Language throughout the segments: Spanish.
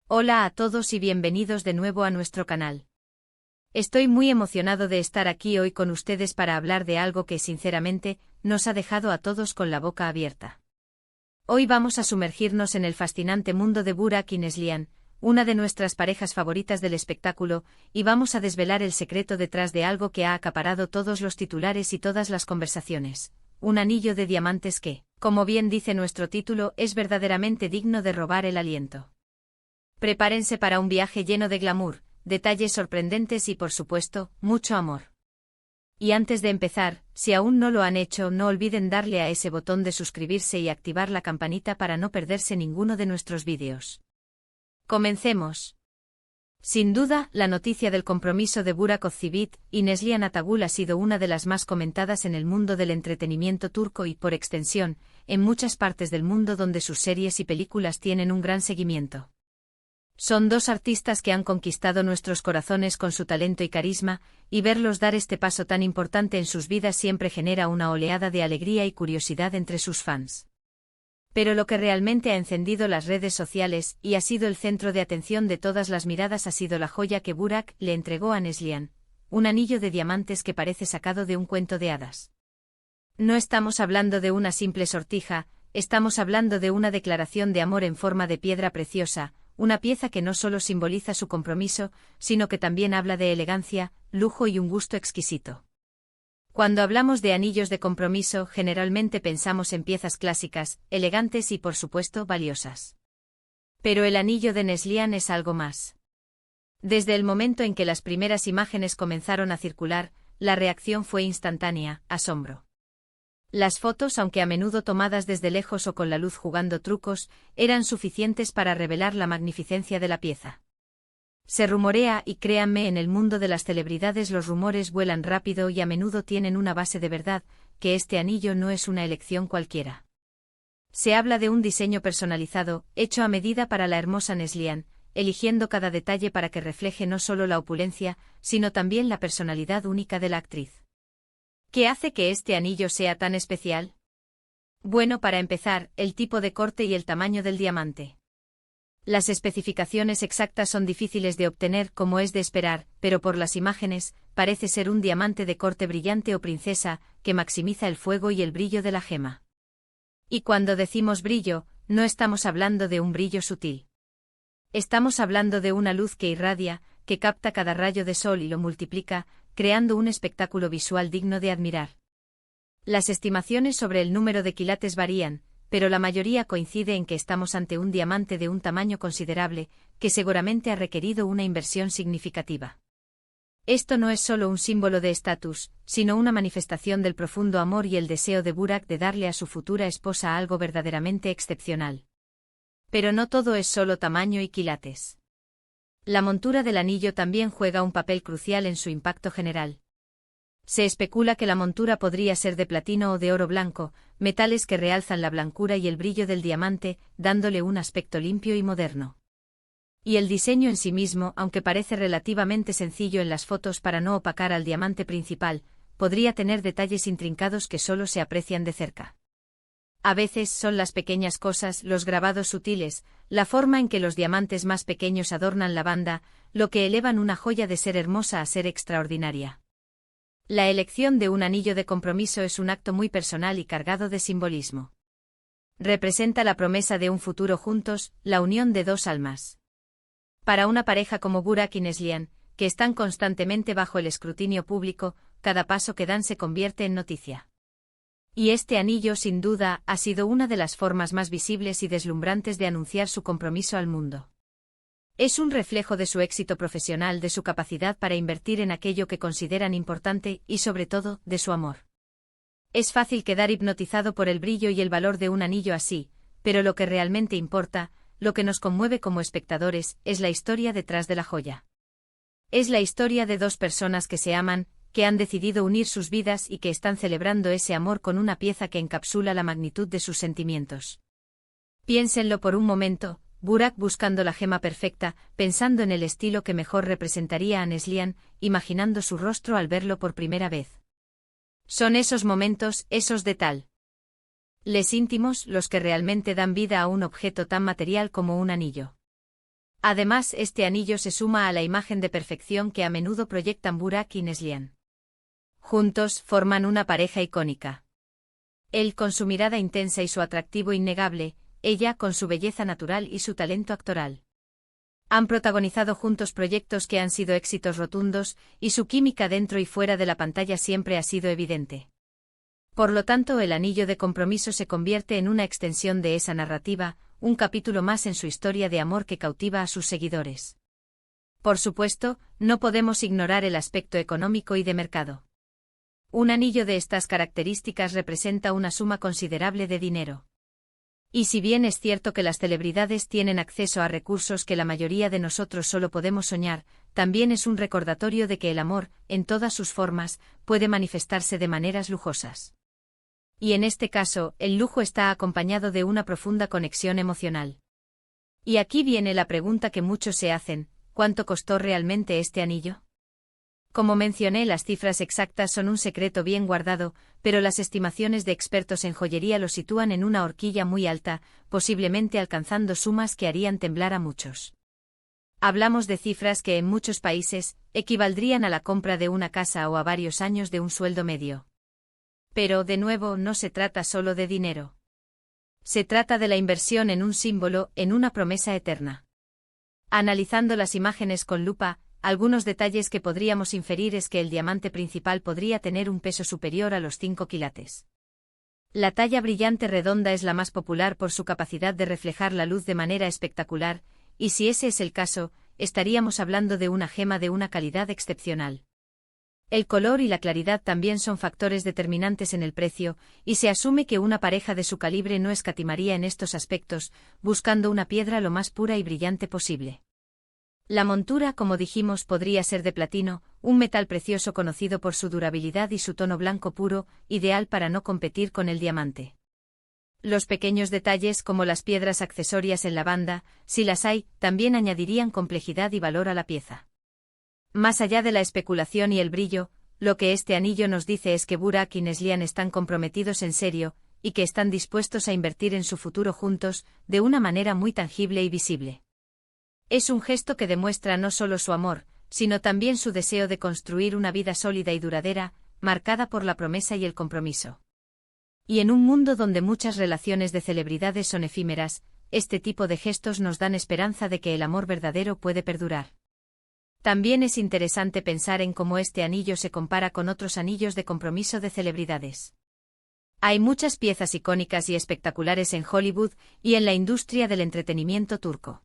Hola a todos y bienvenidos de nuevo a nuestro canal. Estoy muy emocionado de estar aquí hoy con ustedes para hablar de algo que sinceramente nos ha dejado a todos con la boca abierta. Hoy vamos a sumergirnos en el fascinante mundo de Burak y Neslihan, una de nuestras parejas favoritas del espectáculo, y vamos a desvelar el secreto detrás de algo que ha acaparado todos los titulares y todas las conversaciones: un anillo de diamantes que, como bien dice nuestro título, es verdaderamente digno de robar el aliento. Prepárense para un viaje lleno de glamour, detalles sorprendentes y, por supuesto, mucho amor. Y antes de empezar, si aún no lo han hecho, no olviden darle a ese botón de suscribirse y activar la campanita para no perderse ninguno de nuestros vídeos. Comencemos. Sin duda, la noticia del compromiso de Burak Özçivit y Neslihan Atagül ha sido una de las más comentadas en el mundo del entretenimiento turco y, por extensión, en muchas partes del mundo donde sus series y películas tienen un gran seguimiento. Son dos artistas que han conquistado nuestros corazones con su talento y carisma, y verlos dar este paso tan importante en sus vidas siempre genera una oleada de alegría y curiosidad entre sus fans. Pero lo que realmente ha encendido las redes sociales y ha sido el centro de atención de todas las miradas ha sido la joya que Burak le entregó a Neslihan, un anillo de diamantes que parece sacado de un cuento de hadas. No estamos hablando de una simple sortija, estamos hablando de una declaración de amor en forma de piedra preciosa, una pieza que no solo simboliza su compromiso, sino que también habla de elegancia, lujo y un gusto exquisito. Cuando hablamos de anillos de compromiso, generalmente pensamos en piezas clásicas, elegantes y, por supuesto, valiosas. Pero el anillo de Neslihan es algo más. Desde el momento en que las primeras imágenes comenzaron a circular, la reacción fue instantánea: asombro. Las fotos, aunque a menudo tomadas desde lejos o con la luz jugando trucos, eran suficientes para revelar la magnificencia de la pieza. Se rumorea, y créanme, en el mundo de las celebridades los rumores vuelan rápido y a menudo tienen una base de verdad, que este anillo no es una elección cualquiera. Se habla de un diseño personalizado, hecho a medida para la hermosa Neslihan, eligiendo cada detalle para que refleje no solo la opulencia, sino también la personalidad única de la actriz. ¿Qué hace que este anillo sea tan especial? Bueno, para empezar, el tipo de corte y el tamaño del diamante. Las especificaciones exactas son difíciles de obtener, como es de esperar, pero por las imágenes, parece ser un diamante de corte brillante o princesa, que maximiza el fuego y el brillo de la gema. Y cuando decimos brillo, no estamos hablando de un brillo sutil. Estamos hablando de una luz que irradia, que capta cada rayo de sol y lo multiplica, creando un espectáculo visual digno de admirar. Las estimaciones sobre el número de quilates varían, pero la mayoría coincide en que estamos ante un diamante de un tamaño considerable, que seguramente ha requerido una inversión significativa. Esto no es solo un símbolo de estatus, sino una manifestación del profundo amor y el deseo de Burak de darle a su futura esposa algo verdaderamente excepcional. Pero no todo es solo tamaño y quilates. La montura del anillo también juega un papel crucial en su impacto general. Se especula que la montura podría ser de platino o de oro blanco, metales que realzan la blancura y el brillo del diamante, dándole un aspecto limpio y moderno. Y el diseño en sí mismo, aunque parece relativamente sencillo en las fotos para no opacar al diamante principal, podría tener detalles intrincados que solo se aprecian de cerca. A veces son las pequeñas cosas, los grabados sutiles, la forma en que los diamantes más pequeños adornan la banda, lo que elevan una joya de ser hermosa a ser extraordinaria. La elección de un anillo de compromiso es un acto muy personal y cargado de simbolismo. Representa la promesa de un futuro juntos, la unión de dos almas. Para una pareja como Burak y Neslihan, que están constantemente bajo el escrutinio público, cada paso que dan se convierte en noticia. Y este anillo, sin duda, ha sido una de las formas más visibles y deslumbrantes de anunciar su compromiso al mundo. Es un reflejo de su éxito profesional, de su capacidad para invertir en aquello que consideran importante y, sobre todo, de su amor. Es fácil quedar hipnotizado por el brillo y el valor de un anillo así, pero lo que realmente importa, lo que nos conmueve como espectadores, es la historia detrás de la joya. Es la historia de dos personas que se aman, que han decidido unir sus vidas y que están celebrando ese amor con una pieza que encapsula la magnitud de sus sentimientos. Piénsenlo por un momento: Burak buscando la gema perfecta, pensando en el estilo que mejor representaría a Neslihan, imaginando su rostro al verlo por primera vez. Son esos momentos, esos detalles íntimos, los que realmente dan vida a un objeto tan material como un anillo. Además, este anillo se suma a la imagen de perfección que a menudo proyectan Burak y Neslihan. Juntos, forman una pareja icónica. Él con su mirada intensa y su atractivo innegable, ella con su belleza natural y su talento actoral. Han protagonizado juntos proyectos que han sido éxitos rotundos, y su química dentro y fuera de la pantalla siempre ha sido evidente. Por lo tanto, el anillo de compromiso se convierte en una extensión de esa narrativa, un capítulo más en su historia de amor que cautiva a sus seguidores. Por supuesto, no podemos ignorar el aspecto económico y de mercado. Un anillo de estas características representa una suma considerable de dinero. Y si bien es cierto que las celebridades tienen acceso a recursos que la mayoría de nosotros solo podemos soñar, también es un recordatorio de que el amor, en todas sus formas, puede manifestarse de maneras lujosas. Y en este caso, el lujo está acompañado de una profunda conexión emocional. Y aquí viene la pregunta que muchos se hacen: ¿cuánto costó realmente este anillo? Como mencioné, las cifras exactas son un secreto bien guardado, pero las estimaciones de expertos en joyería lo sitúan en una horquilla muy alta, posiblemente alcanzando sumas que harían temblar a muchos. Hablamos de cifras que en muchos países equivaldrían a la compra de una casa o a varios años de un sueldo medio. Pero, de nuevo, no se trata solo de dinero. Se trata de la inversión en un símbolo, en una promesa eterna. Analizando las imágenes con lupa, algunos detalles que podríamos inferir es que el diamante principal podría tener un peso superior a los 5 quilates. La talla brillante redonda es la más popular por su capacidad de reflejar la luz de manera espectacular, y si ese es el caso, estaríamos hablando de una gema de una calidad excepcional. El color y la claridad también son factores determinantes en el precio, y se asume que una pareja de su calibre no escatimaría en estos aspectos, buscando una piedra lo más pura y brillante posible. La montura, como dijimos, podría ser de platino, un metal precioso conocido por su durabilidad y su tono blanco puro, ideal para no competir con el diamante. Los pequeños detalles, como las piedras accesorias en la banda, si las hay, también añadirían complejidad y valor a la pieza. Más allá de la especulación y el brillo, lo que este anillo nos dice es que Burak y Neslihan están comprometidos en serio, y que están dispuestos a invertir en su futuro juntos, de una manera muy tangible y visible. Es un gesto que demuestra no solo su amor, sino también su deseo de construir una vida sólida y duradera, marcada por la promesa y el compromiso. Y en un mundo donde muchas relaciones de celebridades son efímeras, este tipo de gestos nos dan esperanza de que el amor verdadero puede perdurar. También es interesante pensar en cómo este anillo se compara con otros anillos de compromiso de celebridades. Hay muchas piezas icónicas y espectaculares en Hollywood y en la industria del entretenimiento turco.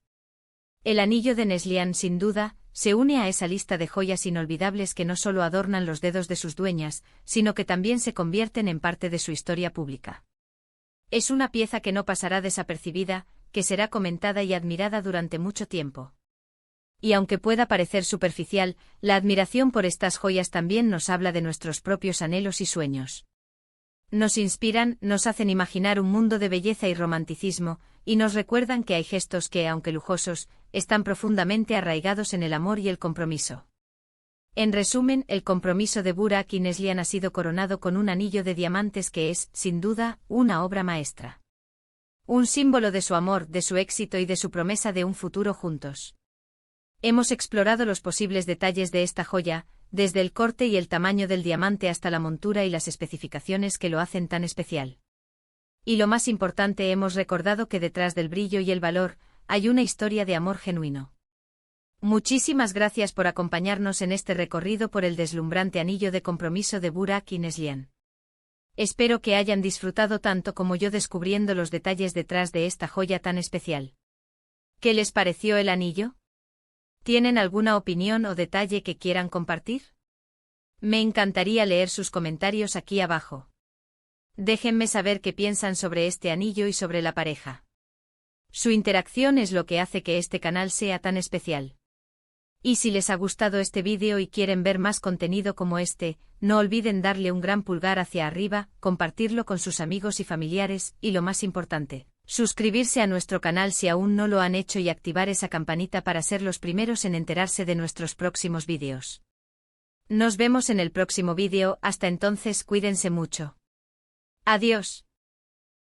El anillo de Neslihan, sin duda, se une a esa lista de joyas inolvidables que no solo adornan los dedos de sus dueñas, sino que también se convierten en parte de su historia pública. Es una pieza que no pasará desapercibida, que será comentada y admirada durante mucho tiempo. Y aunque pueda parecer superficial, la admiración por estas joyas también nos habla de nuestros propios anhelos y sueños. Nos inspiran, nos hacen imaginar un mundo de belleza y romanticismo, y nos recuerdan que hay gestos que, aunque lujosos, están profundamente arraigados en el amor y el compromiso. En resumen, el compromiso de Burak y Neslihan ha sido coronado con un anillo de diamantes que es, sin duda, una obra maestra. Un símbolo de su amor, de su éxito y de su promesa de un futuro juntos. Hemos explorado los posibles detalles de esta joya, desde el corte y el tamaño del diamante hasta la montura y las especificaciones que lo hacen tan especial. Y lo más importante, hemos recordado que detrás del brillo y el valor, hay una historia de amor genuino. Muchísimas gracias por acompañarnos en este recorrido por el deslumbrante anillo de compromiso de Burak y Neslihan. Espero que hayan disfrutado tanto como yo descubriendo los detalles detrás de esta joya tan especial. ¿Qué les pareció el anillo? ¿Tienen alguna opinión o detalle que quieran compartir? Me encantaría leer sus comentarios aquí abajo. Déjenme saber qué piensan sobre este anillo y sobre la pareja. Su interacción es lo que hace que este canal sea tan especial. Y si les ha gustado este vídeo y quieren ver más contenido como este, no olviden darle un gran pulgar hacia arriba, compartirlo con sus amigos y familiares, y lo más importante, suscribirse a nuestro canal si aún no lo han hecho y activar esa campanita para ser los primeros en enterarse de nuestros próximos vídeos. Nos vemos en el próximo vídeo, hasta entonces cuídense mucho. Adiós.